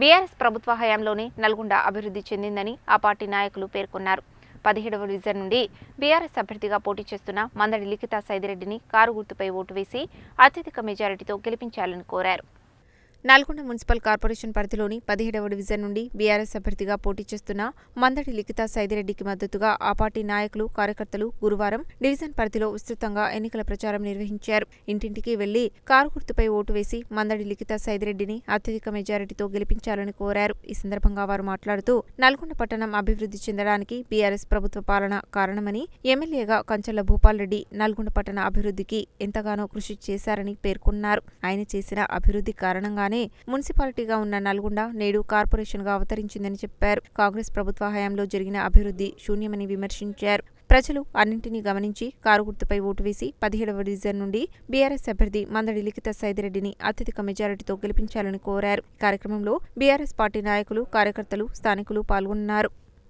BRS ప్రభుత్వ హయాంలోనే నల్గొండ అభివృద్ధి చెందిందని ఆ పార్టీ నాయకులు పేర్కొన్నారు. 17వ డివిజన్ నుండి బీఆర్ఎస్ అభ్యర్థిగా పోటీ చేస్తున్న మందడి లిఖితా సైదిరెడ్డిని కారు గుర్తుపై ఓటు వేసి అత్యధిక మెజారిటీతో గెలిపించాలని కోరారు. నల్గొండ మున్సిపల్ కార్పొరేషన్ పరిధిలోని 17వ డివిజన్ నుండి బీఆర్ఎస్ అభ్యర్థిగా పోటీ చేస్తున్న మందడి లిఖితా సైదిరెడ్డికి మద్దతుగా ఆ పార్టీ నాయకులు, కార్యకర్తలు గురువారం డివిజన్ పరిధిలో విస్తృతంగా ఎన్నికల ప్రచారం నిర్వహించారు. ఇంటింటికి వెళ్లి కారు గుర్తుపై ఓటు వేసి మందడి లిఖితా సైదిరెడ్డిని అత్యధిక మెజారిటీతో గెలిపించాలని కోరారు. ఈ సందర్భంగా వారు మాట్లాడుతూ నల్గొండ పట్టణం అభివృద్ధి చెందడానికి బీఆర్ఎస్ ప్రభుత్వ పాలన కారణమని, ఎమ్మెల్యేగా కంచర్ల భూపాల్ రెడ్డి నల్గొండ పట్టణ అభివృద్ధికి ఎంతగానో కృషి చేశారని పేర్కొన్నారు. ఆయన చేసిన అభివృద్ధి కారణంగానే మున్సిపాలిటీగా ఉన్న నల్గొండ నేడు కార్పొరేషన్గా అవతరించిందని చెప్పారు. కాంగ్రెస్ ప్రభుత్వ హయాంలో జరిగిన అభివృద్ధి శూన్యమని విమర్శించారు. ప్రజలు అన్నింటినీ గమనించి కారు గుర్తుపై ఓటు వేసి 17వ డివిజన్ నుండి బీఆర్ఎస్ అభ్యర్థి మందడి లిఖితా సైదిరెడ్డిని అత్యధిక మెజారిటీతో గెలిపించాలని కోరారు. కార్యక్రమంలో బీఆర్ఎస్ పార్టీ నాయకులు, కార్యకర్తలు, స్థానికులు పాల్గొన్నారు.